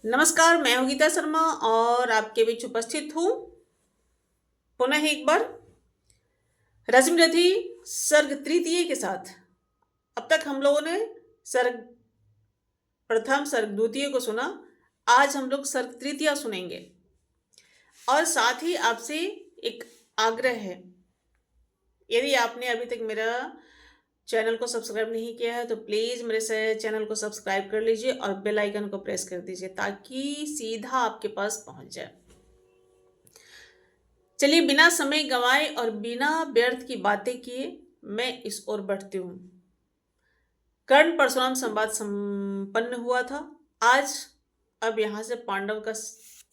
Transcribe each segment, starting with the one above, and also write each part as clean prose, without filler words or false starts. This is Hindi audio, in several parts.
नमस्कार, मैं हूँ गीता शर्मा और आपके बीच उपस्थित हूँ पुनः एक बार रश्मिरथी सर्ग तृतीय के साथ। अब तक हम लोगों ने सर्ग प्रथम सर्ग द्वितीय को सुना। आज हम लोग सर्ग तृतीय सुनेंगे और साथ ही आपसे एक आग्रह है, यदि आपने अभी तक मेरा चैनल को सब्सक्राइब नहीं किया है तो प्लीज़ मेरे से चैनल को सब्सक्राइब कर लीजिए और बेल आइकन को प्रेस कर दीजिए ताकि सीधा आपके पास पहुंच जाए। चलिए बिना समय गंवाए और बिना व्यर्थ की बातें किए मैं इस ओर बढ़ती हूँ। कर्ण परशुराम संवाद संपन्न हुआ था आज। अब यहाँ से पांडव का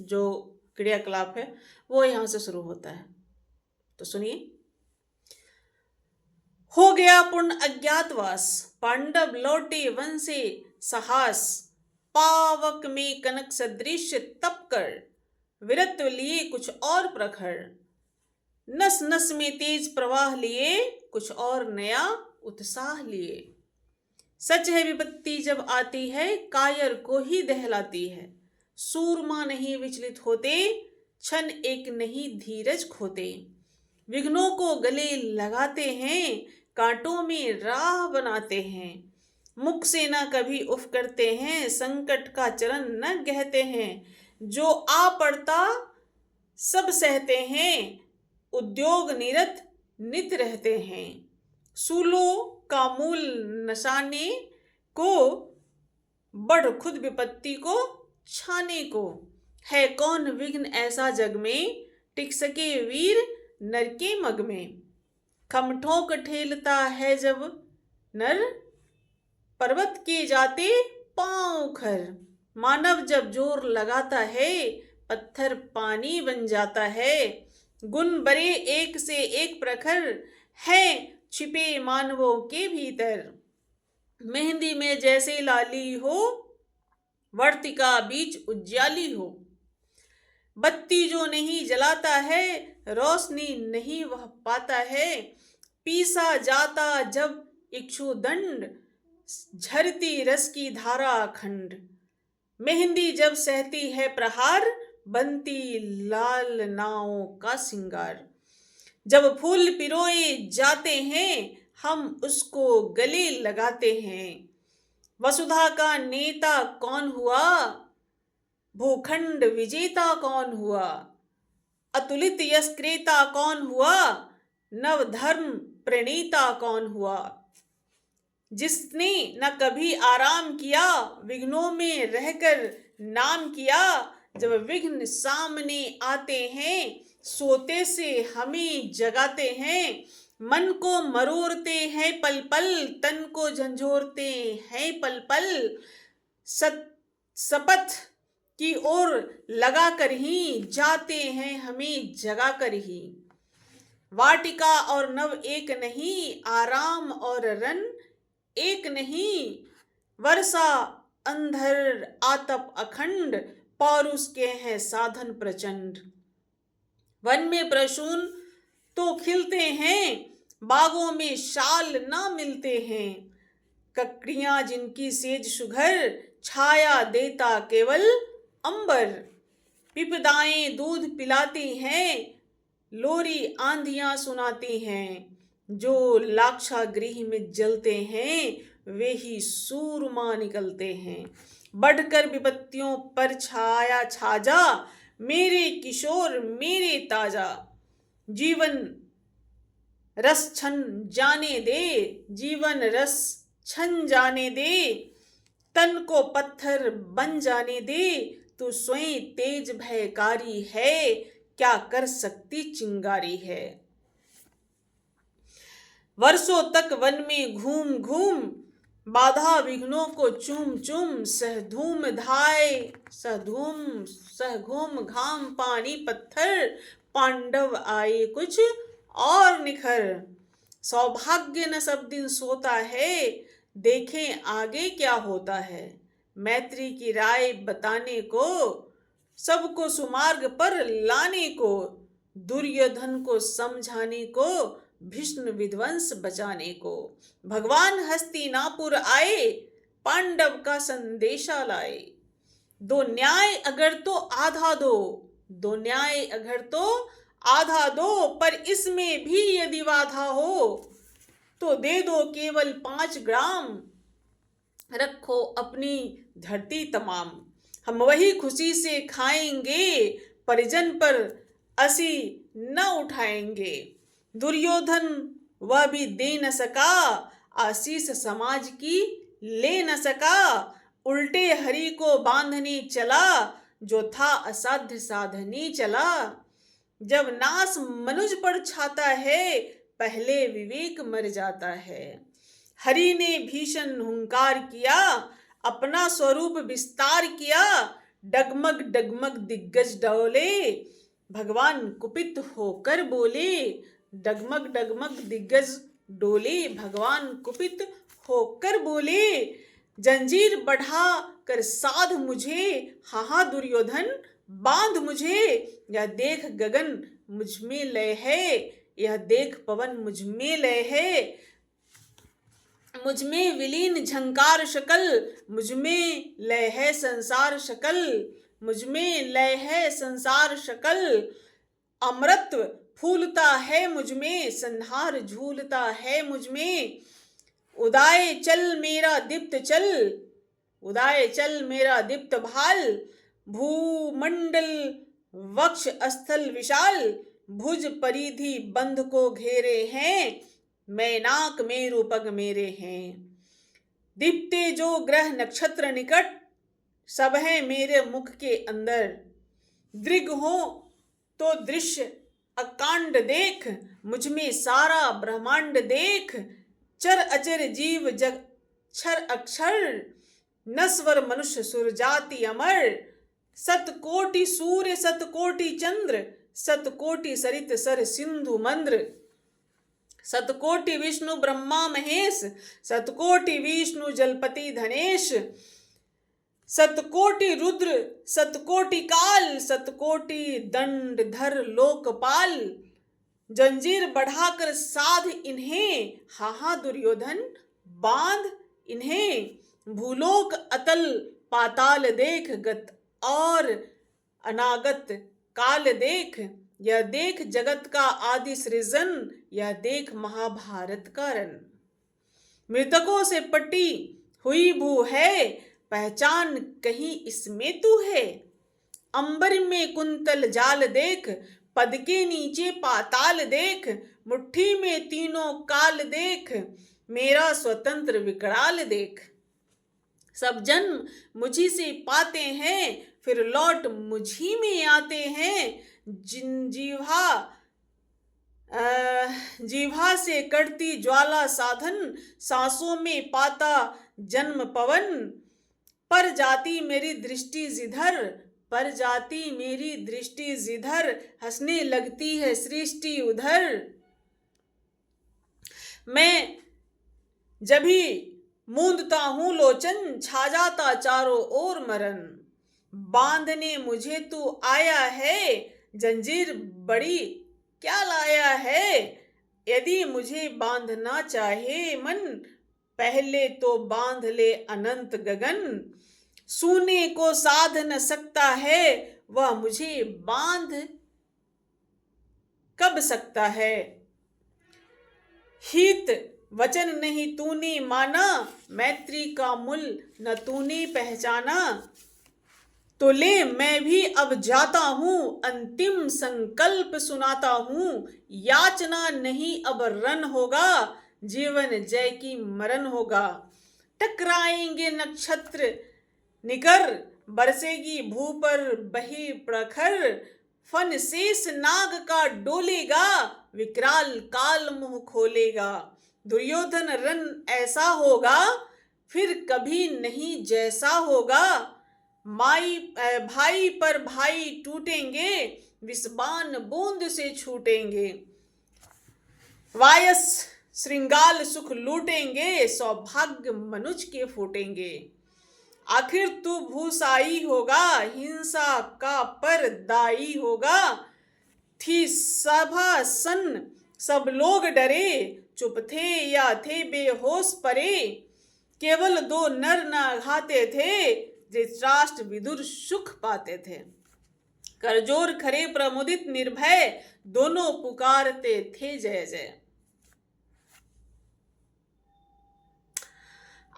जो क्रियाकलाप है वो यहाँ से शुरू होता है, तो सुनिए। हो गया पूर्ण अज्ञातवास, पांडव लौटे वन से साहस। पावक में कनक सदृश तप कर, वीरत्व लिए कुछ और प्रखर। नस नस में तेज प्रवाह लिए, कुछ और नया उत्साह लिए। सच है विपत्ति जब आती है, कायर को ही दहलाती है। सूरमा नहीं विचलित होते, क्षण एक नहीं धीरज खोते। विघ्नों को गले लगाते हैं, कांटों में राह बनाते हैं। मुख से न कभी उफ करते हैं, संकट का चरण न गहते हैं। जो आ पड़ता सब सहते हैं, उद्योग निरत नित रहते हैं। सूलों का मूल नशाने को, बढ़ खुद विपत्ति को छाने को। है कौन विघ्न ऐसा जग में, टिक सके वीर नर के मग में। खम ठोक ठेलता है जब नर, पर्वत के जाते पांव खर। मानव जब जोर लगाता है, पत्थर पानी बन जाता है। गुण बड़े एक से एक प्रखर, है छिपे मानवों के भीतर। मेहंदी में जैसे लाली हो, वर्तिका बीच उज्जाली हो। बत्ती जो नहीं जलाता है, रोशनी नहीं वह पाता है। पीसा जाता जब इक्षुदंड, झरती रस की धारा अखंड। मेहंदी जब सहती है प्रहार, बनती लाल नावों का सिंगार। जब फूल पिरोए जाते हैं, हम उसको गले लगाते हैं। वसुधा का नेता कौन हुआ, भूखंड विजेता कौन हुआ। अतुलित यश क्रेता कौन हुआ, नव धर्म प्रणेता कौन हुआ। जिसने न कभी आराम किया, विघ्नों में रहकर नाम किया। जब विघ्न सामने आते हैं, सोते से हमें जगाते हैं। मन को मरोड़ते हैं पल पल, तन को झंझोरते हैं पल पल। शपथ की ओर लगा कर ही जाते हैं हमें जगा कर ही। वाटिका और नव एक नहीं, आराम और रन एक नहीं। वर्षा अंधर आतप अखंड, पौरुष के हैं साधन प्रचंड। वन में प्रसून तो खिलते हैं, बागों में शाल ना मिलते हैं। ककड़ियां जिनकी सेज सुघर, छाया देता केवल अंबर। विपदाएं दूध पिलाती हैं, लोरी आंधियां सुनाती हैं। जो लाक्षागृह में जलते हैं, वे ही सूरमा निकलते हैं। बढ़कर विपत्तियों पर छाया छाजा, मेरे किशोर मेरे ताजा। जीवन रस छन जाने दे, जीवन रस छन जाने दे। तन को पत्थर बन जाने दे, तू स्वयं तेज भयकारी है। क्या कर सकती चिंगारी है। वर्षों तक वन में घूम घूम, बाधा विघ्नों को चूम चूम। सहधूम घाम पानी पत्थर, पांडव आए कुछ और निखर। सौभाग्य न सब दिन सोता है, देखें आगे क्या होता है। मैत्री की राय बताने को, सबको सुमार्ग पर लाने को। दुर्योधन को समझाने को, भीष्म विध्वंस बचाने को। भगवान हस्तिनापुर आए, पांडव का संदेशा लाए। दो न्याय अगर तो आधा दो, दो न्याय अगर तो आधा दो, पर इसमें भी यदि बाधा हो तो दे दो केवल 5 ग्राम, रखो अपनी धरती तमाम। हम वही खुशी से खाएंगे, परिजन पर असी न उठाएंगे। दुर्योधन वह भी दे न सका, आशीष समाज की ले न सका। उल्टे हरि को बांधने चला, जो था असाध्य साधने चला। जब नास मनुज पर छाता है, पहले विवेक मर जाता है। हरि ने भीषण हुंकार किया, अपना स्वरूप विस्तार किया। डगमग डगमग दिग्गज डोले, भगवान कुपित होकर बोले। डगमग डगमग दिग्गज डोले, भगवान कुपित होकर बोले। जंजीर बढ़ा कर साध मुझे, हाँ दुर्योधन बांध मुझे। यह देख गगन मुझ में लय है, यह देख पवन मुझ में लय है। मुझ में विलीन झंकार शकल, मुझ में लय है संसार शकल। मुझ में लय है संसार शकल। अमृत फूलता है मुझ में, संहार झूलता है मुझ में। उदाय चल मेरा दीप्त चल, उदाय चल मेरा दीप्त भाल। भूमंडल वक्ष स्थल विशाल, भुज परिधि बंध को घेरे हैं। मैं नाक मेरु पग मेरे हैं। दीप्ते जो ग्रह नक्षत्र निकट, सब है मेरे मुख के अंदर। दृग हो तो दृश्य अकांड देख, मुझ में सारा ब्रह्मांड देख। चर अचर जीव जग क्षर अक्षर, नस्वर मनुष्य सुर जाति अमर। सतकोटि सूर्य सतकोटि चंद्र, सतकोटि सरित सर सिंधु मंद्र। सतकोटि विष्णु ब्रह्मा महेश, सतकोटि विष्णु जलपति धनेश। सतकोटि रुद्र सतकोटि काल, सतकोटि दंडधर लोकपाल। जंजीर बढ़ाकर साध इन्हें, हाँ दुर्योधन बांध इन्हें। भूलोक अतल पाताल देख, गत और अनागत काल देख। यह देख जगत का आदि सृजन, यह देख महाभारत का रण। मृतकों से पटी हुई भू है, पहचान कहीं इसमें तू है। अंबर में कुंतल जाल देख, पद के नीचे पाताल देख। मुट्ठी में तीनों काल देख, मेरा स्वतंत्र विकराल देख। सब जन्म मुझी से पाते हैं, फिर लौट मुझी में आते हैं। जिन जीवा से कटती ज्वाला साधन, सांसों में पाता जन्म पवन। पर जाती मेरी दृष्टि जिधर, पर जाती मेरी दृष्टि जिधर। हंसने लगती है सृष्टि उधर। मैं जभी मूंदता हूं लोचन, छा जाता चारों ओर मरण। बांधने मुझे तू आया है, जंजीर बड़ी क्या लाया है। यदि मुझे बांधना चाहे मन, पहले तो बांध ले अनंत गगन। सूने को साध न सकता है, वह मुझे बांध कब सकता है। हित वचन नहीं तूने माना, मैत्री का मूल न तूने पहचाना। तो ले मैं भी अब जाता हूँ, अंतिम संकल्प सुनाता हूँ। याचना नहीं अब रन होगा, जीवन जय की मरण होगा। टकराएंगे नक्षत्र निकर, बरसेगी भू पर बही प्रखर। फन शेष नाग का डोलेगा, विकराल काल मुंह खोलेगा। दुर्योधन रन ऐसा होगा, फिर कभी नहीं जैसा होगा। भाई पर भाई टूटेंगे, विषबान बूंद से छूटेंगे। वायस श्रृंगाल सुख लूटेंगे, सौभाग्य मनुज के फूटेंगे। आखिर तू भूसाई होगा, हिंसा का पर दाई होगा। थी सभा सन सब लोग डरे, चुप थे या थे बेहोश परे। केवल 2 नर न घाते थे, धृतराष्ट्र विदुर सुख पाते थे। करजोर खरे प्रमुदित निर्भय दोनों पुकारते थे जय जय।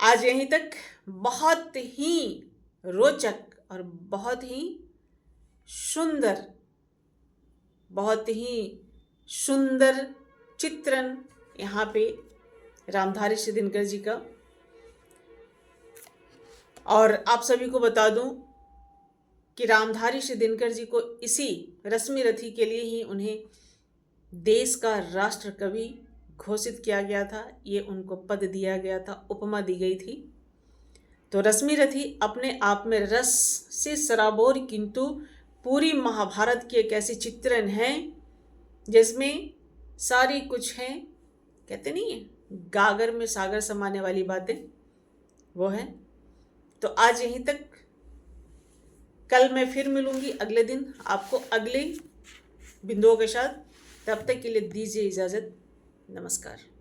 आज यहीं तक। बहुत ही रोचक और बहुत ही सुंदर, बहुत ही सुंदर चित्रण यहाँ पे रामधारी सिंह दिनकर जी का। और आप सभी को बता दूं कि रामधारी सिंह दिनकर जी को इसी रश्मि रथी के लिए ही उन्हें देश का राष्ट्र कवि घोषित किया गया था। ये उनको पद दिया गया था, उपमा दी गई थी। तो रश्मि रथी अपने आप में रस से सराबोर, किंतु पूरी महाभारत की एक ऐसी चित्रण है जिसमें सारी कुछ है, कहते नहीं है गागर में सागर समाने वाली बातें, वो है। तो आज यहीं तक। कल मैं फिर मिलूंगी अगले दिन आपको अगले बिंदुओं के साथ। तब तक के लिए दीजिए इजाज़त। नमस्कार।